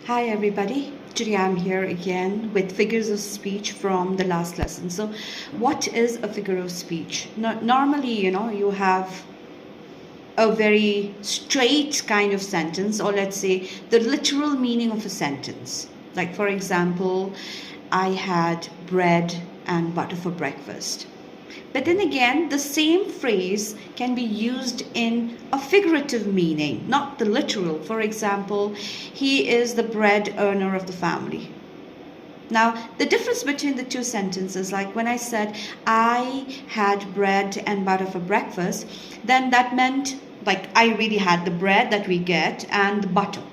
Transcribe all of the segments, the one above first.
Hi everybody, today I'm here again with figures of speech from the last lesson. So what is a figure of speech? Normally, you have a very straight kind of sentence, or let's say the literal meaning of a sentence. Like for example, I had bread and butter for breakfast. But then again, the same phrase can be used in a figurative meaning, not the literal. For example, he is the bread earner of the family. Now, the difference between the two sentences, like when I said, I had bread and butter for breakfast, then that meant like I really had the bread that we get and the butter.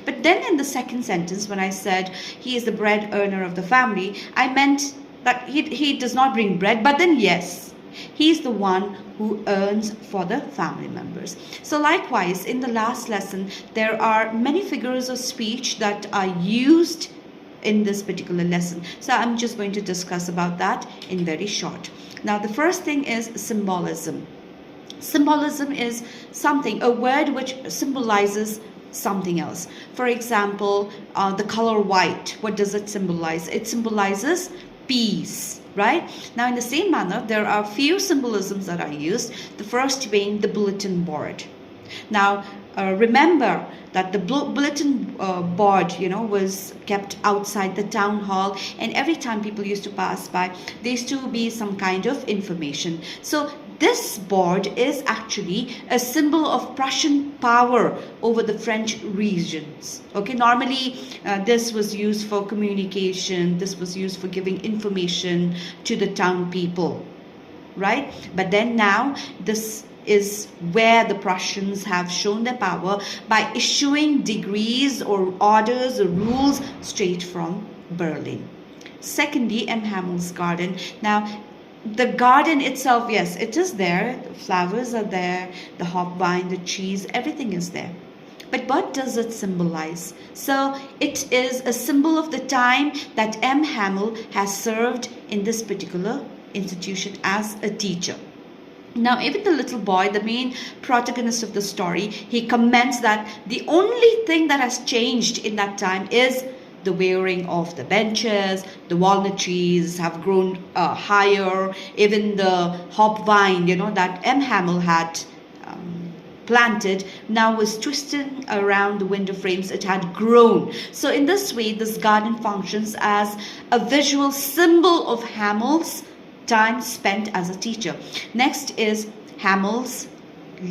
But then in the second sentence, when I said, he is the bread earner of the family, I meant that he does not bring bread, but then yes, he's the one who earns for the family members. So likewise, in the last lesson, there are many figures of speech that are used in this particular lesson. So I'm just going to discuss about that in very short. Now, the first thing is symbolism. Symbolism is something, a word which symbolizes something else. For example, the color white, what does it symbolize? It symbolizes peace, right? Now, in the same manner, there are few symbolisms that are used. The first being the bulletin board. Now, remember that the bulletin board, was kept outside the town hall, and every time people used to pass by, there used to be some kind of information. So this board is actually a symbol of Prussian power over the French regions. Okay, normally this was used for communication, this was used for giving information to the town people, right? But then now this is where the Prussians have shown their power by issuing decrees or orders or rules straight from Berlin. Secondly, M. Hammel's garden. Now, the garden itself, yes, it is there. The flowers are there, the hop vine, the cheese, everything is there. But what does it symbolize? So it is a symbol of the time that M. Hammel has served in this particular institution as a teacher. Now, even the little boy, the main protagonist of the story, he comments that the only thing that has changed in that time is the wearing of the benches, the walnut trees have grown higher, even the hop vine, that M. Hammel had planted now was twisting around the window frames. It had grown. So in this way, this garden functions as a visual symbol of Hammel's time spent as a teacher. Next is Hammel's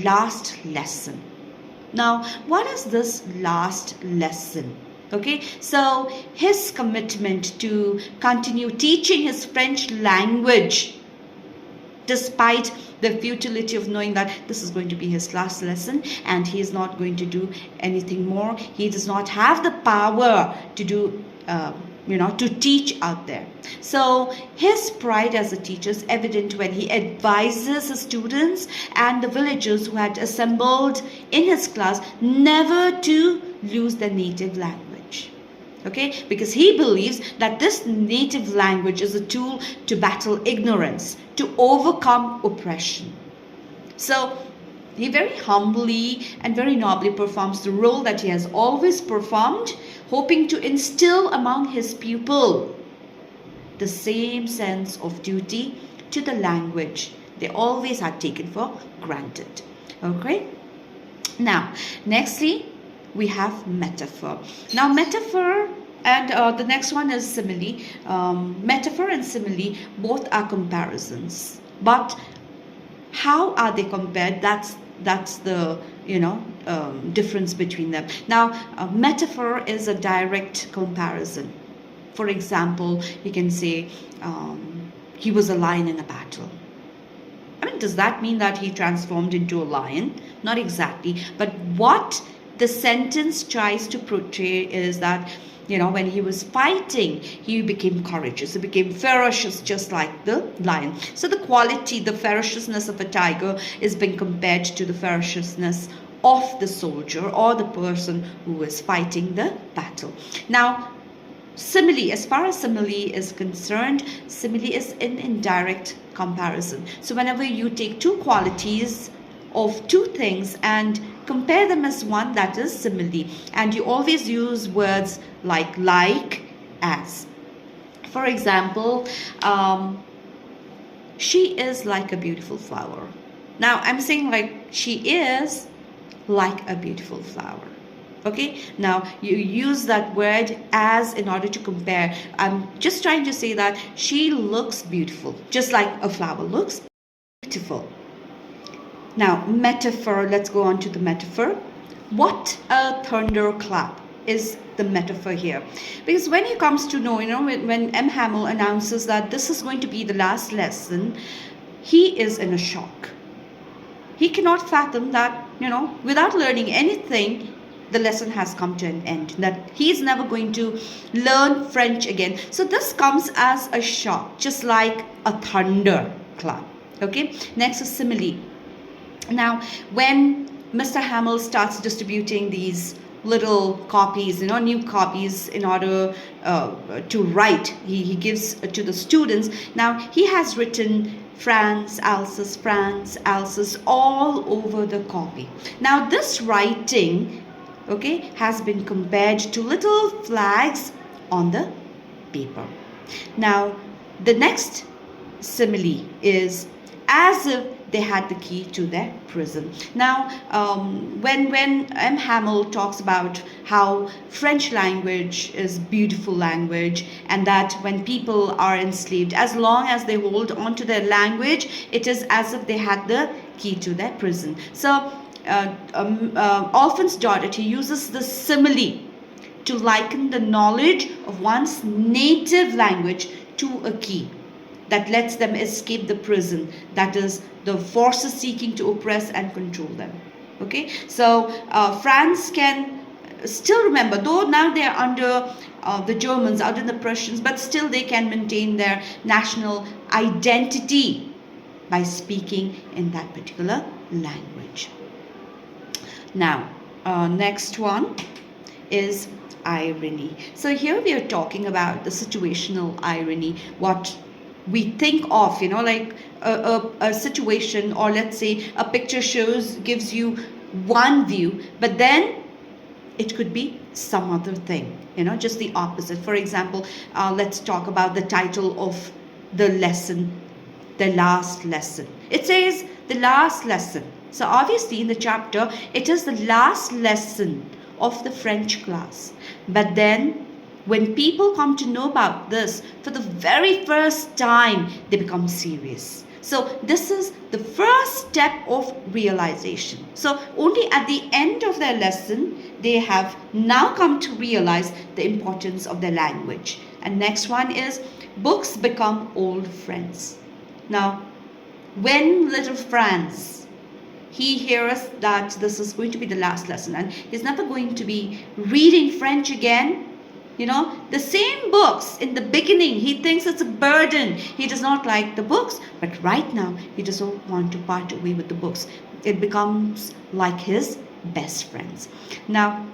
last lesson. Now, what is this last lesson? Okay, so his commitment to continue teaching his French language despite the futility of knowing that this is going to be his last lesson and he is not going to do anything more. He does not have the power to do to teach out there. So his pride as a teacher is evident when he advises his students and the villagers who had assembled in his class never to lose their native language. Okay, because he believes that this native language is a tool to battle ignorance, to overcome oppression. So he very humbly and very nobly performs the role that he has always performed, hoping to instill among his pupil the same sense of duty to the language they always had taken for granted. Okay? Now, nextly, we have metaphor. Now, metaphor and the next one is simile. Metaphor and simile both are comparisons. But how are they compared? That's the difference between them. Now, a metaphor is a direct comparison. For example, you can say he was a lion in a battle. I mean, does that mean that he transformed into a lion? Not exactly. But what the sentence tries to portray is that, when he was fighting, he became courageous. He became ferocious, just like the lion. So the quality, the ferociousness of a tiger is being compared to the ferociousness of the soldier or the person who is fighting the battle. Now, simile, as far as simile is concerned, simile is an indirect comparison. So whenever you take two qualities of two things and compare them as one, that is simile. And you always use words like, as. For example, she is like a beautiful flower. Now I'm saying like she is like a beautiful flower. Okay, now you use that word as in order to compare. I'm just trying to say that she looks beautiful, just like a flower looks beautiful. Now, metaphor, let's go on to the metaphor. What a thunderclap is the metaphor here. Because when it comes to know, when M. Hamill announces that this is going to be the last lesson, he is in a shock. He cannot fathom that, without learning anything, the lesson has come to an end, that he is never going to learn French again. So this comes as a shock, just like a thunderclap. Okay, next is simile. Now, when Mr. Hamill starts distributing these little copies, new copies in order to write, he gives to the students. Now, he has written France, Alsace, all over the copy. Now, this writing, okay, has been compared to little flags on the paper. Now, the next simile is as if they had the key to their prison. Now, when M. Hamill talks about how French language is beautiful language, and that when people are enslaved, as long as they hold on to their language, it is as if they had the key to their prison. So, Orphan's Daughter, he uses the simile to liken the knowledge of one's native language to a key that lets them escape the prison, that is the forces seeking to oppress and control them. Okay, so France can still remember, though now they are under the Germans, under the Prussians, but still they can maintain their national identity by speaking in that particular language. Now, next one is irony. So here we are talking about the situational irony, what we think of, like a situation, or let's say a picture gives you one view, but then it could be some other thing, just the opposite. For example, let's talk about the title of the lesson, the last lesson. It says the last lesson. So obviously in the chapter, it is the last lesson of the French class. But then when people come to know about this for the very first time, they become serious. So this is the first step of realization. So only at the end of their lesson, they have now come to realize the importance of their language. And next one is books become old friends. Now, when little Franz, he hears that this is going to be the last lesson and he's never going to be reading French again, the same books in the beginning, he thinks it's a burden. He does not like the books, but right now he doesn't want to part away with the books. It becomes like his best friends. Now,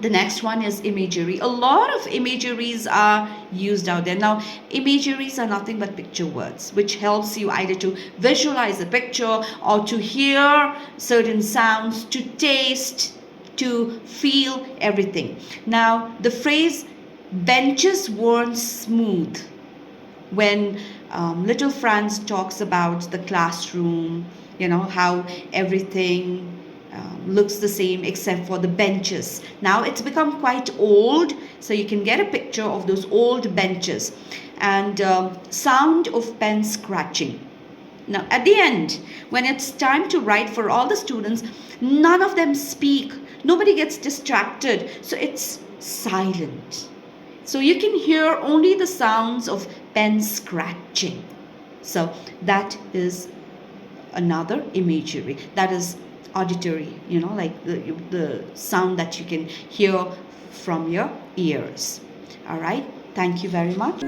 the next one is imagery. A lot of imageries are used out there. Now, imageries are nothing but picture words, which helps you either to visualize a picture or to hear certain sounds, to taste, to feel everything. Now, the phrase benches weren't smooth, when little Franz talks about the classroom, how everything looks the same except for the benches. Now it's become quite old, so you can get a picture of those old benches, and sound of pen scratching. Now at the end, when it's time to write for all the students, none of them speak, nobody gets distracted, so it's silent. So you can hear only the sounds of pen scratching. So that is another imagery, that is auditory, like the sound that you can hear from your ears. All right, thank you very much.